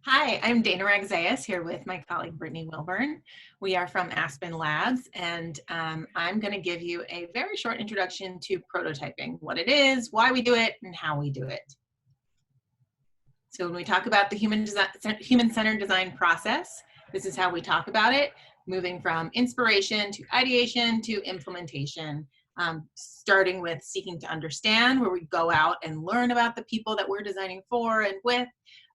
Hi, I'm Dana Ragzayas here with my colleague Brittany Wilburn. We are from Aspen Labs, and I'm going to give you a very short introduction to prototyping, what it is, why we do it, and how we do it. So when we talk about the human-centered design process, this is how we talk about it, moving from inspiration to ideation to implementation, starting with seeking to understand, where we go out and learn about the people that we're designing for and with,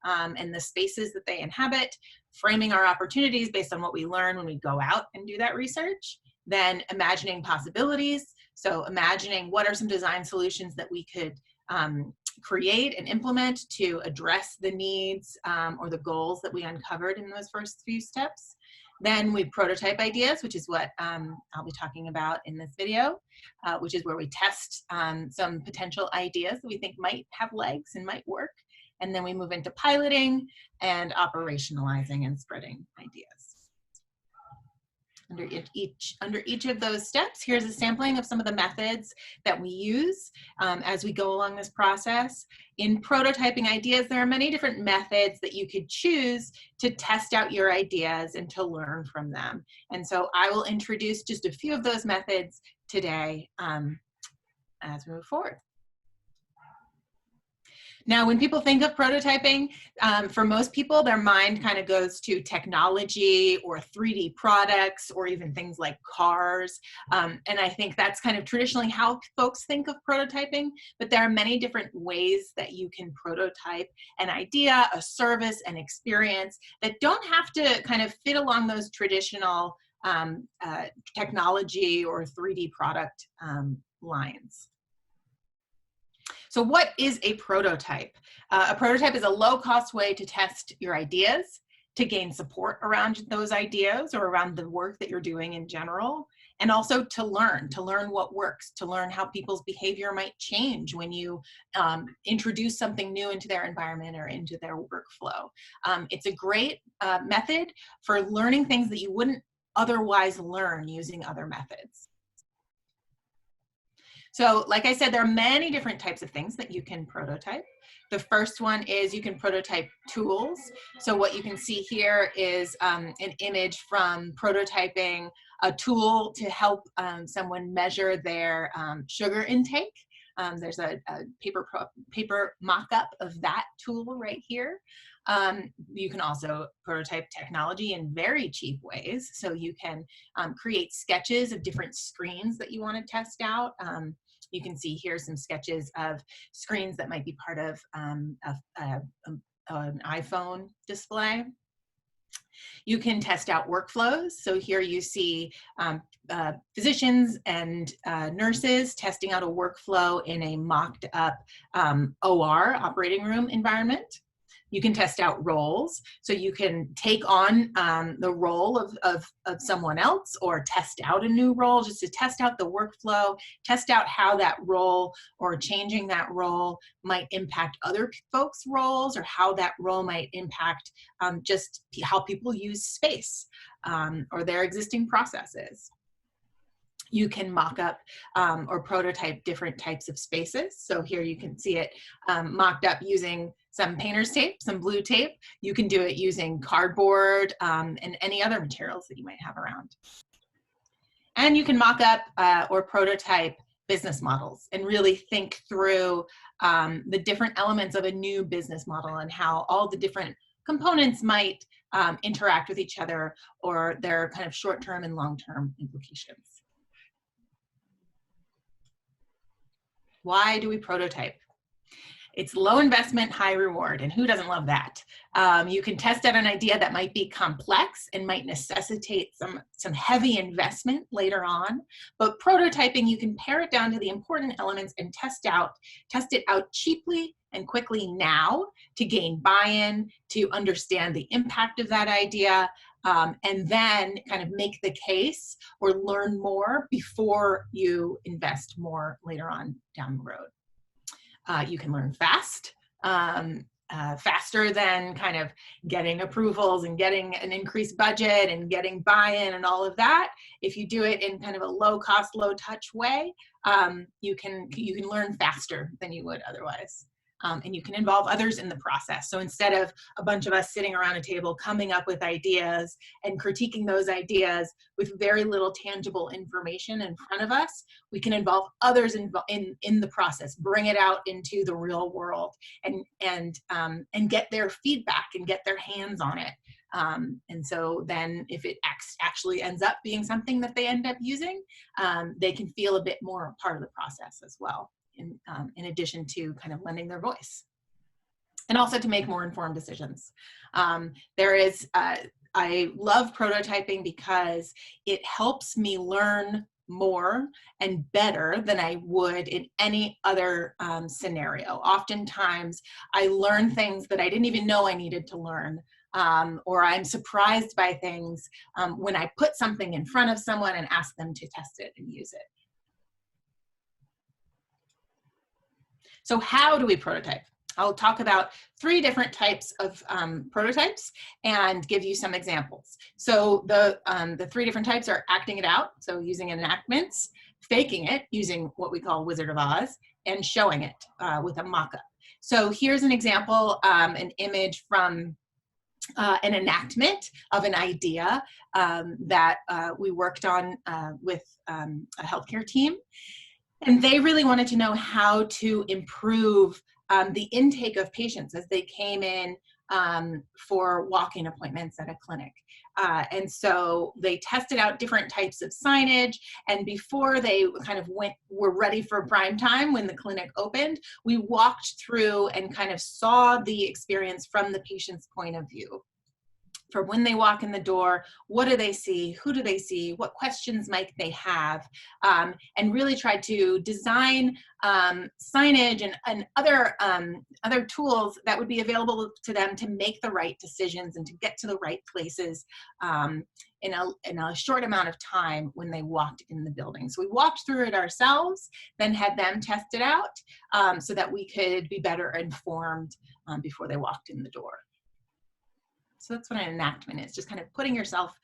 and the spaces that they inhabit, framing our opportunities based on what we learn when we go out and do that research, then imagining possibilities. So imagining what are some design solutions that we could create and implement to address the needs or the goals that we uncovered in those first few steps. Then we prototype ideas, which is what I'll be talking about in this video, which is where we test some potential ideas that we think might have legs and might work. And then we move into piloting and operationalizing and spreading ideas. Under each of those steps, here's a sampling of some of the methods that we use as we go along this process. In prototyping ideas, there are many different methods that you could choose to test out your ideas and to learn from them. And so I will introduce just a few of those methods today as we move forward. Now, when people think of prototyping, for most people, their mind kind of goes to technology or 3D products or even things like cars. And I think that's kind of traditionally how folks think of prototyping, but there are many different ways that you can prototype an idea, a service, an experience that don't have to kind of fit along those traditional technology or 3D product lines. So what is a prototype? A prototype is a low-cost way to test your ideas, to gain support around those ideas or around the work that you're doing in general, and also to learn what works, to learn how people's behavior might change when you introduce something new into their environment or into their workflow. It's a great method for learning things that you wouldn't otherwise learn using other methods. So like I said, there are many different types of things that you can prototype. The first one is you can prototype tools. So what you can see here is an image from prototyping a tool to help someone measure their sugar intake. There's a paper mock-up of that tool right here. You can also prototype technology in very cheap ways. So you can create sketches of different screens that you want to test out. You can see here some sketches of screens that might be part of an iPhone display. You can test out workflows. So here you see physicians and nurses testing out a workflow in a mocked up OR, operating room environment. You can test out roles. So you can take on the role of someone else or test out a new role just to test out the workflow, test out how that role or changing that role might impact other folks' roles or how that role might impact just how people use space or their existing processes. You can mock up or prototype different types of spaces. So here you can see it mocked up using some painter's tape, some blue tape. You can do it using cardboard and any other materials that you might have around. And you can mock up or prototype business models and really think through the different elements of a new business model and how all the different components might interact with each other or their kind of short-term and long-term implications. Why do we prototype? It's low investment, high reward, and who doesn't love that? You can test out an idea that might be complex and might necessitate some heavy investment later on, but prototyping, you can pare it down to the important elements and test it out cheaply and quickly now to gain buy-in, to understand the impact of that idea, and then kind of make the case or learn more before you invest more later on down the road. You can learn fast, faster than kind of getting approvals and getting an increased budget and getting buy-in and all of that. If you do it in kind of a low-cost, low-touch way, you can learn faster than you would otherwise. and you can involve others in the process. So instead of a bunch of us sitting around a table coming up with ideas and critiquing those ideas with very little tangible information in front of us, we can involve others in the process, bring it out into the real world, and get their feedback and get their hands on it. And so then if it actually ends up being something that they end up using, they can feel a bit more a part of the process as well, in addition to kind of lending their voice. And also to make more informed decisions. I love prototyping because it helps me learn more and better than I would in any other scenario. Oftentimes, I learn things that I didn't even know I needed to learn. Or I'm surprised by things when I put something in front of someone and ask them to test it and use it. So how do we prototype? I'll talk about 3 different types of prototypes and give you some examples. So the 3 different types are acting it out, so using enactments, faking it, using what we call Wizard of Oz, and showing it with a mock-up. So here's an example, an image from an enactment of an idea that we worked on with a healthcare team. And they really wanted to know how to improve the intake of patients as they came in for walk-in appointments at a clinic. And so they tested out different types of signage, and before they kind of were ready for prime time when the clinic opened, we walked through and kind of saw the experience from the patient's point of view. From when they walk in the door, what do they see? Who do they see? What questions might they have? And really try to design signage and other tools that would be available to them to make the right decisions and to get to the right places in a short amount of time when they walked in the building. So we walked through it ourselves, then had them test it out so that we could be better informed before they walked in the door. So that's what an enactment is, just kind of putting yourself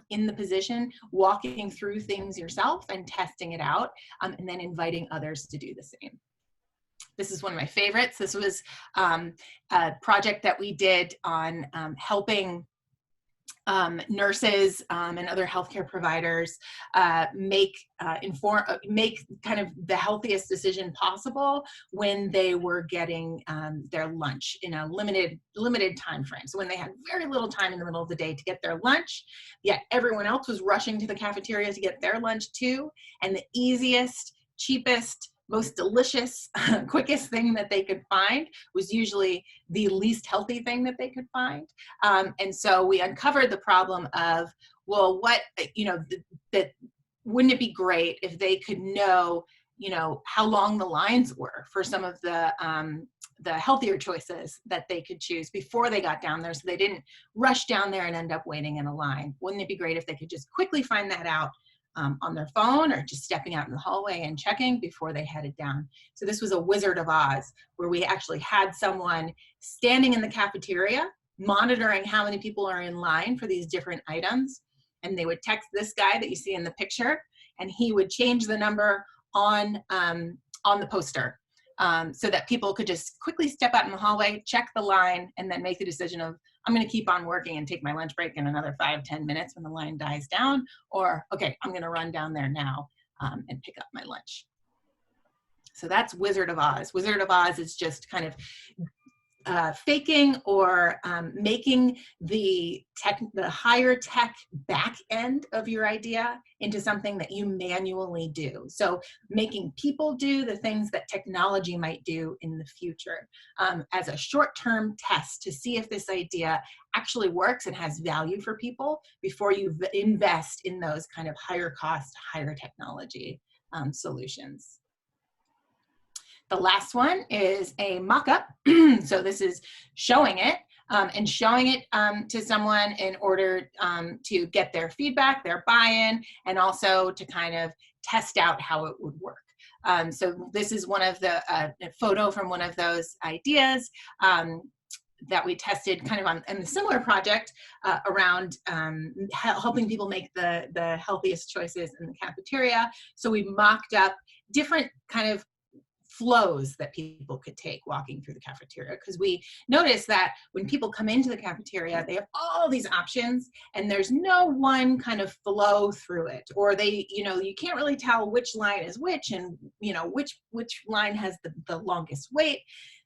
in the position, walking through things yourself and testing it out, and then inviting others to do the same. This is one of my favorites. This was a project that we did on helping nurses and other healthcare providers make kind of the healthiest decision possible when they were getting their lunch in a limited time frame. So when they had very little time in the middle of the day to get their lunch, yet everyone else was rushing to the cafeteria to get their lunch too, and the easiest, cheapest, most delicious, quickest thing that they could find was usually the least healthy thing that they could find. And so we uncovered the problem of, well, that wouldn't it be great if they could know, how long the lines were for some of the healthier choices that they could choose before they got down there, so they didn't rush down there and end up waiting in a line. Wouldn't it be great if they could just quickly find that out on their phone, or just stepping out in the hallway and checking before they headed down? So this was a Wizard of Oz, where we actually had someone standing in the cafeteria monitoring how many people are in line for these different items. And they would text this guy that you see in the picture, and he would change the number on the poster so that people could just quickly step out in the hallway, check the line, and then make the decision of, I'm going to keep on working and take my lunch break in another 5-10 minutes when the line dies down, or okay, I'm going to run down there now and pick up my lunch. So that's Wizard of Oz. Wizard of Oz is just kind of faking or making the higher tech back end of your idea into something that you manually do. So making people do the things that technology might do in the future as a short-term test to see if this idea actually works and has value for people before you invest in those kind of higher cost, higher technology solutions. The last one is a mock-up. So this is showing it and showing it to someone in order to get their feedback, their buy-in, and also to kind of test out how it would work. So this is one of the photo from one of those ideas that we tested kind of on in a similar project around helping people make the healthiest choices in the cafeteria. So we mocked up different kind of flows that people could take walking through the cafeteria, because we notice that when people come into the cafeteria, they have all these options and there's no one kind of flow through it, or they, you can't really tell which line is which, and which line has the longest wait,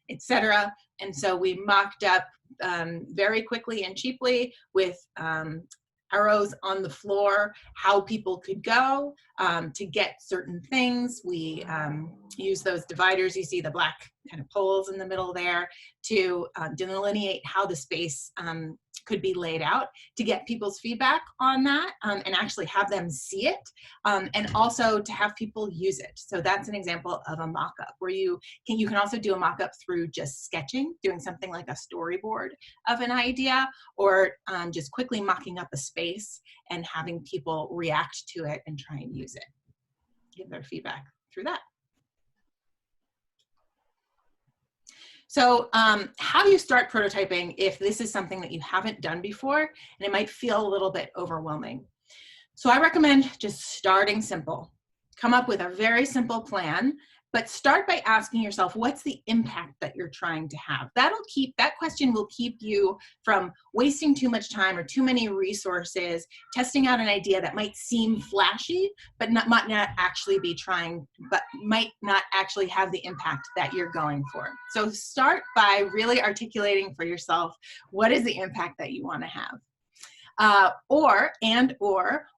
etc. And so we mocked up very quickly and cheaply with arrows on the floor how people could go to get certain things. We use those dividers, you see the black kind of poles in the middle there, to delineate how the space could be laid out, to get people's feedback on that, and actually have them see it, and also to have people use it. So that's an example of a mock-up, where you can also do a mock-up through just sketching, doing something like a storyboard of an idea, or just quickly mocking up a space and having people react to it and try and use it, give their feedback through that. So how do you start prototyping if this is something that you haven't done before and it might feel a little bit overwhelming? So I recommend just starting simple. Come up with a very simple plan, but start by asking yourself, what's the impact that you're trying to have? That question will keep you from wasting too much time or too many resources testing out an idea that might seem flashy, but might not actually have the impact that you're going for. So start by really articulating for yourself, what is the impact that you want to have? Or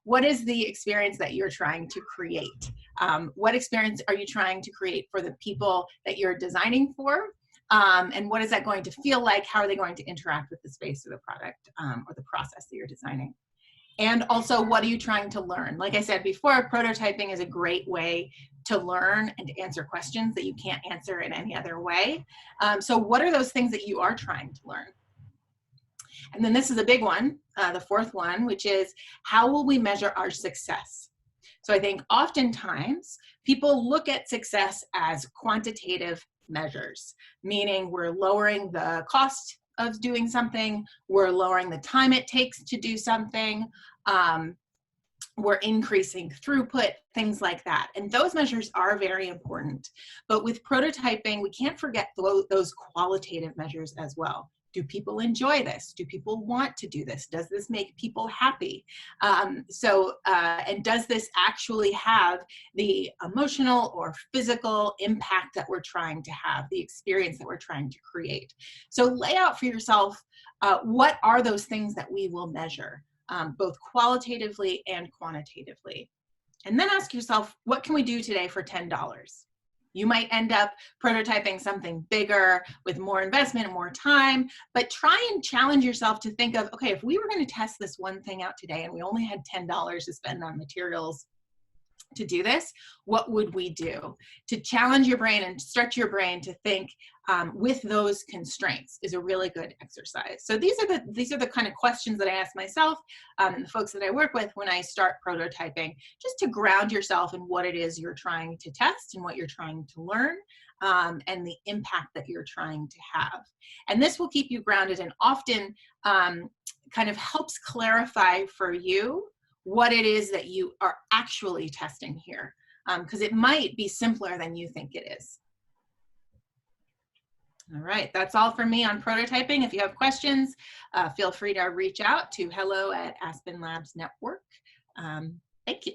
what is the experience that you're trying to create? What experience are you trying to create for the people that you're designing for? And what is that going to feel like? How are they going to interact with the space or the product or the process that you're designing? And also, what are you trying to learn? Like I said before, prototyping is a great way to learn and to answer questions that you can't answer in any other way. So what are those things that you are trying to learn? And then this is a big one, the fourth one, which is, how will we measure our success? So I think oftentimes people look at success as quantitative measures, meaning we're lowering the cost of doing something, we're lowering the time it takes to do something, we're increasing throughput, things like that. And those measures are very important. But with prototyping, we can't forget those qualitative measures as well. Do people enjoy this? Do people want to do this? Does this make people happy? And does this actually have the emotional or physical impact that we're trying to have, the experience that we're trying to create? So lay out for yourself, what are those things that we will measure, both qualitatively and quantitatively? And then ask yourself, what can we do today for $10? You might end up prototyping something bigger with more investment and more time, but try and challenge yourself to think of, okay, if we were going to test this one thing out today and we only had $10 to spend on materials to do this, what would we do? To challenge your brain and stretch your brain to think with those constraints is a really good exercise. So these are the kind of questions that I ask myself and the folks that I work with when I start prototyping, just to ground yourself in what it is you're trying to test and what you're trying to learn, and the impact that you're trying to have. And this will keep you grounded and often kind of helps clarify for you what it is that you are actually testing here, because it might be simpler than you think it is. All right, that's all for me on prototyping. If you have questions, feel free to reach out to hello@Aspen Labs Network. Thank you.